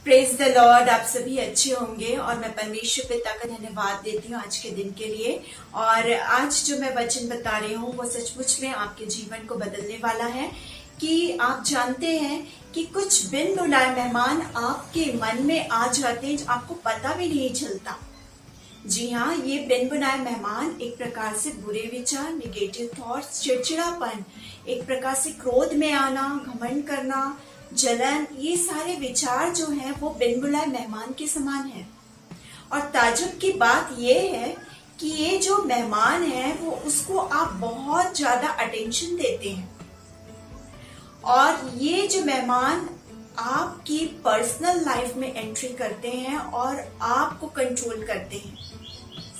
Praise the Lord. आप सभी अच्छे होंगे और मैं परमेश्वर पिता का धन्यवाद देती हूँ आज के दिन के लिए। और आज जो मैं वचन बता रही हूँ वो सचमुच में आपके जीवन को बदलने वाला है। कि आप जानते हैं कि कुछ बिन बुलाए मेहमान आपके मन में आ जाते हैं, आपको पता भी नहीं चलता। जी हाँ, ये बिन बुलाए मेहमान एक प्रकार से बुरे विचार, निगेटिव थॉट्स, चिड़चिड़ापन, एक प्रकार से क्रोध में आना, घमंड करना, जलन, ये सारे विचार जो हैं वो बिन बुलाए मेहमान के समान है। और ताज्जुब की बात ये है कि ये जो मेहमान है वो उसको आप बहुत ज्यादा अटेंशन देते हैं और ये जो मेहमान आपकी पर्सनल लाइफ में एंट्री करते हैं और आपको कंट्रोल करते हैं।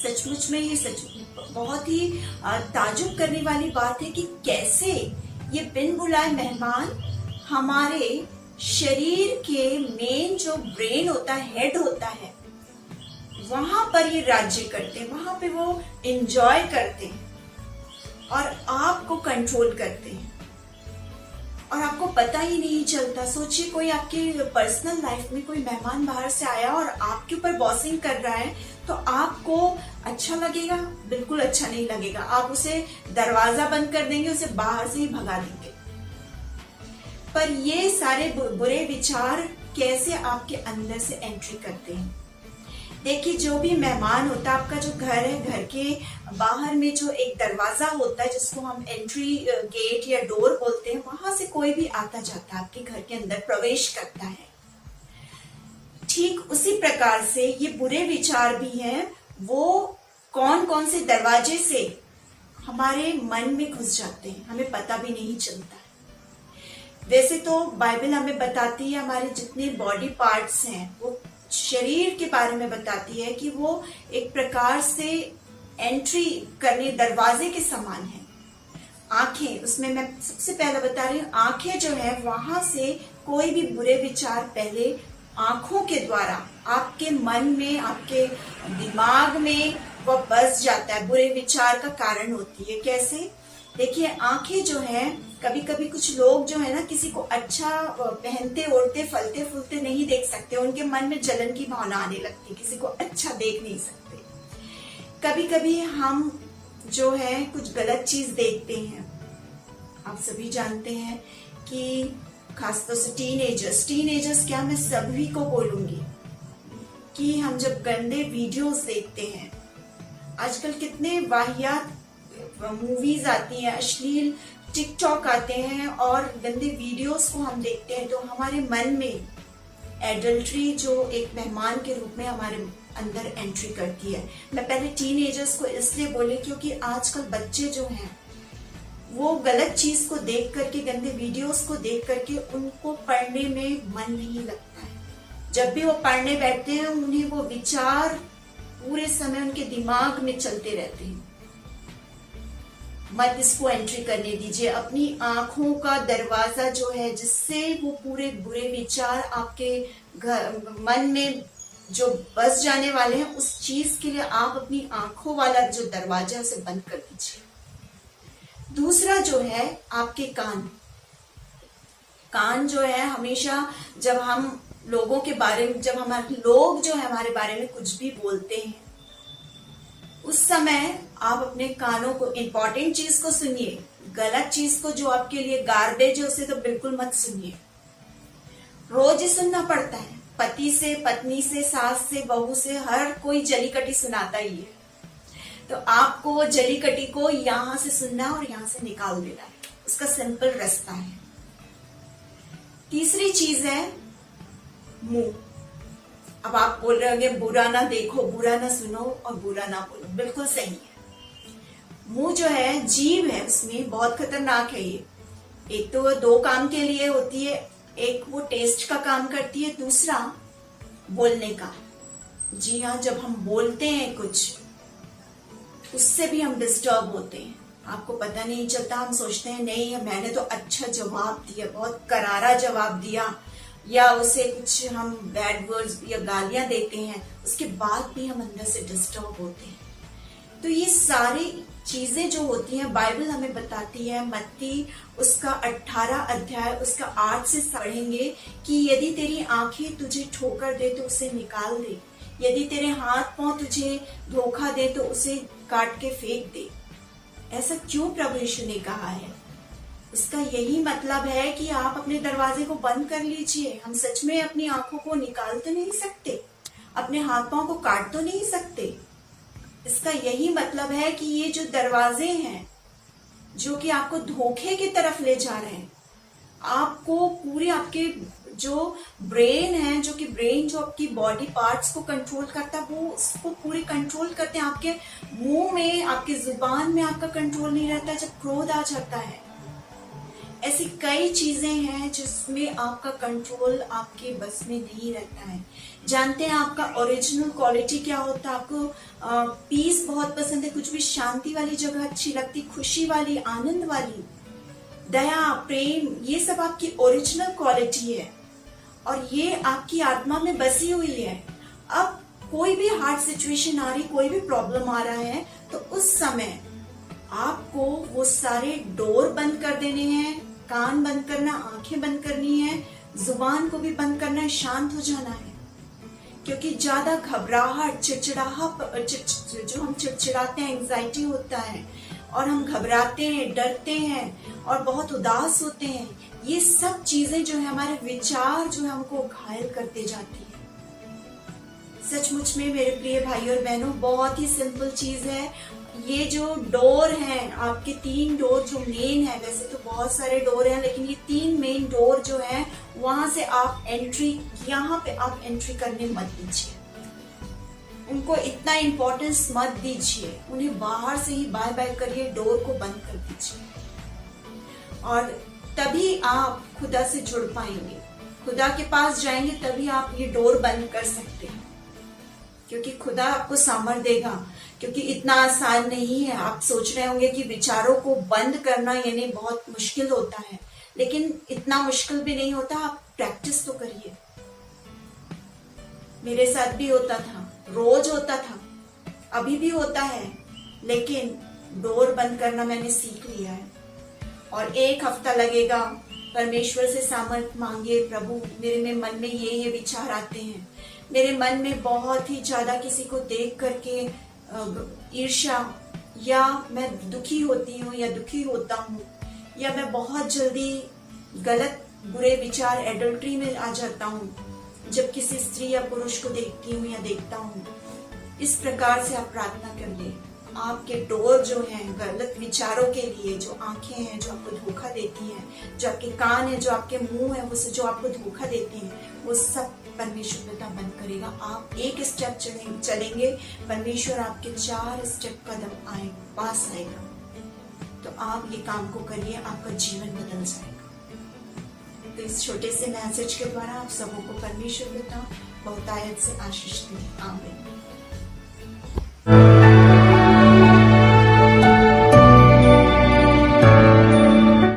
सचमुच में ये बहुत ही ताज्जुब करने वाली बात है कि कैसे ये बिन बुलाए मेहमान हमारे शरीर के मेन जो ब्रेन होता है, हेड होता है, वहां पर ये राज्य करते हैं, वहां पे वो एंजॉय करते हैं और आपको कंट्रोल करते हैं और आपको पता ही नहीं चलता। सोचिए कोई आपके पर्सनल लाइफ में कोई मेहमान बाहर से आया और आपके ऊपर बॉसिंग कर रहा है तो आपको अच्छा लगेगा? बिल्कुल अच्छा नहीं लगेगा। आप उसे दरवाजा बंद कर देंगे, उसे बाहर से ही भगा देंगे। पर ये सारे बुरे विचार कैसे आपके अंदर से एंट्री करते हैं? देखिए, जो भी मेहमान होता है, आपका जो घर है, घर के बाहर में जो एक दरवाजा होता है जिसको हम एंट्री गेट या डोर बोलते हैं, वहां से कोई भी आता जाता आपके घर के अंदर प्रवेश करता है। ठीक उसी प्रकार से ये बुरे विचार भी हैं, वो कौन कौन से दरवाजे से हमारे मन में घुस जाते हैं, हमें पता भी नहीं चलता। वैसे तो बाइबल हमें बताती है, हमारे जितने बॉडी पार्ट्स हैं वो शरीर के बारे में बताती है कि वो एक प्रकार से एंट्री करने दरवाजे के समान है। आंखें, उसमें मैं सबसे पहले बता रही हूँ, आंखें जो है वहां से कोई भी बुरे विचार पहले आंखों के द्वारा आपके मन में, आपके दिमाग में वो बस जाता है, बुरे विचार का कारण होती है। कैसे? देखिए, आंखें जो है, कभी कभी कुछ लोग जो है ना, किसी को अच्छा पहनते ओढ़ते फलते फूलते नहीं देख सकते, उनके मन में जलन की भावना आने लगती है, किसी को अच्छा देख नहीं सकते। कभी कभी हम जो है कुछ गलत चीज देखते हैं। आप सभी जानते हैं कि खासतौर से टीनेजर्स क्या, मैं सभी को बोलूंगी कि हम जब गंदे वीडियोस देखते हैं, आजकल कितने वाहियात मूवीज आती हैं, अश्लील टिकटॉक आते हैं और गंदे वीडियोस को हम देखते हैं, तो हमारे मन में एडल्ट्री जो एक मेहमान के रूप में हमारे अंदर एंट्री करती है। मैं पहले टीनेजर्स को इसलिए बोली क्योंकि आजकल बच्चे जो हैं वो गलत चीज को देख करके, गंदे वीडियोस को देख करके उनको पढ़ने में मन नहीं लगता है। जब भी वो पढ़ने बैठते हैं उन्हें वो विचार पूरे समय उनके दिमाग में चलते रहते हैं। मत इसको एंट्री करने दीजिए। अपनी आंखों का दरवाजा जो है, जिससे वो पूरे बुरे विचार आपके मन में जो बस जाने वाले हैं, उस चीज के लिए आप अपनी आंखों वाला जो दरवाजा उसे बंद कर दीजिए। दूसरा जो है आपके कान जो है, हमेशा जब हम लोगों के बारे में, जब हमारे लोग जो है हमारे बारे में कुछ भी बोलते हैं, उस समय आप अपने कानों को, इंपॉर्टेंट चीज को सुनिए, गलत चीज को जो आपके लिए गार्बेज है उसे तो बिल्कुल मत सुनिए। रोज ही सुनना पड़ता है, पति से, पत्नी से, सास से, बहू से, हर कोई जली कटी सुनाता ही है। तो आपको जली कटी को यहां से सुनना और यहां से निकाल देना है, उसका सिंपल रास्ता है। तीसरी चीज है मुंह। अब आप बोल रहे होंगे बुरा ना देखो, बुरा ना सुनो और बुरा ना बोलो, बिल्कुल सही है। मुंह जो है, जीभ है, उसमें बहुत खतरनाक है ये। एक तो वो दो काम के लिए होती है, एक वो टेस्ट का काम करती है, दूसरा बोलने का। जी हाँ, जब हम बोलते हैं कुछ, उससे भी हम डिस्टर्ब होते हैं, आपको पता नहीं चलता। हम सोचते हैं नहीं, मैंने तो अच्छा जवाब दिया, बहुत करारा जवाब दिया, या उसे कुछ हम बैड वर्ड्स या गालियां देते हैं, उसके बाद भी हम अंदर से डिस्टर्ब होते हैं। तो ये सारे चीजें जो होती हैं बाइबल हमें बताती है। मत्ती उसका 18 अध्याय उसका 8 से पढ़ेंगे कि यदि तेरी आंखें तुझे ठोकर दे तो उसे निकाल दे, यदि तेरे हाथ पांव तुझे धोखा दे तो उसे काट के फेंक दे। ऐसा क्यों प्रभु यीशु ने कहा है? इसका यही मतलब है कि आप अपने दरवाजे को बंद कर लीजिए। हम सच में अपनी आंखों को निकाल तो नहीं सकते, अपने हाथ पांव को काट तो नहीं सकते। इसका यही मतलब है कि ये जो दरवाजे हैं जो कि आपको धोखे की तरफ ले जा रहे हैं, आपको पूरे आपके जो ब्रेन है, जो कि ब्रेन जो आपकी बॉडी पार्ट्स को कंट्रोल करता है, वो उसको पूरे कंट्रोल करते हैं। आपके मुंह में, आपकी जुबान में आपका कंट्रोल नहीं रहता जब क्रोध आ जाता है। ऐसी कई चीजें हैं जिसमें आपका कंट्रोल आपके बस में नहीं रहता है। जानते हैं आपका ओरिजिनल क्वालिटी क्या होता है? आपको पीस बहुत पसंद है, कुछ भी शांति वाली जगह अच्छी लगती, खुशी वाली, आनंद वाली, दया, प्रेम, ये सब आपकी ओरिजिनल क्वालिटी है और ये आपकी आत्मा में बसी हुई है। अब कोई भी हार्ड सिचुएशन आ रही, कोई भी प्रॉब्लम आ रहा है, तो उस समय आपको वो सारे डोर बंद कर देने हैं, कान बंद करना, आंखें बंद करनी है, जुबान को भी बंद करना है, शांत हो जाना है। क्योंकि ज्यादा घबराहट, जो हम चिड़चिड़ाते हैं, एंजाइटी होता है और हम घबराते हैं, डरते हैं और बहुत उदास होते हैं, ये सब चीजें जो है हमारे विचार जो है हमको घायल करते जाती है। सचमुच में मेरे प्रिय भाई और बहनों, बहुत ही सिंपल चीज है। ये जो डोर हैं, आपके 3 डोर जो मेन है, वैसे तो बहुत सारे डोर हैं लेकिन ये 3 मेन डोर जो हैं, वहां से आप एंट्री, यहाँ पे आप एंट्री करने मत दीजिए। उनको इतना इम्पोर्टेंस मत दीजिए, उन्हें बाहर से ही बाय बाय करिए, डोर को बंद कर दीजिए और तभी आप खुदा से जुड़ पाएंगे। खुदा के पास जाएंगे तभी आप ये डोर बंद कर सकते हैं, क्योंकि खुदा आपको सामर्थ देगा। क्योंकि इतना आसान नहीं है। आप सोच रहे होंगे कि विचारों को बंद करना यानी बहुत मुश्किल होता है, लेकिन इतना मुश्किल भी नहीं होता। आप प्रैक्टिस तो करिए। मेरे साथ भी होता था, रोज होता था, अभी भी होता है, लेकिन डोर बंद करना मैंने सीख लिया है और 1 हफ्ता लगेगा। परमेश्वर से सामर्थ मांगिए, प्रभु मेरे मन में ये विचार आते हैं, मेरे मन में बहुत ही ज्यादा किसी को देख करके ईर्ष्या, या मैं दुखी होती हूँ या दुखी होता हूँ, या मैं बहुत जल्दी गलत बुरे विचार, एडल्ट्री में आ जाता हूँ जब किसी स्त्री या पुरुष को देखती हूँ या देखता हूँ। इस प्रकार से आप प्रार्थना कर ले। आपके डोर जो हैं गलत विचारों के लिए, जो आंखें हैं जो आपको धोखा देती हैं, जो आपके कान है, जो आपके मुंह है, वो जो आपको धोखा देती हैं, वो सब परमेश्वर पिता बंद करेगा। आप 1 स्टेप चलेंगे, परमेश्वर आपके 4 स्टेप कदम पास आएगा। तो आप ये काम को करिए, आपका जीवन बदल जाएगा। तो इस छोटे से मैसेज के द्वारा आप सबों को परमेश्वर पिता बहुतायत से आशीष दे। आमीन।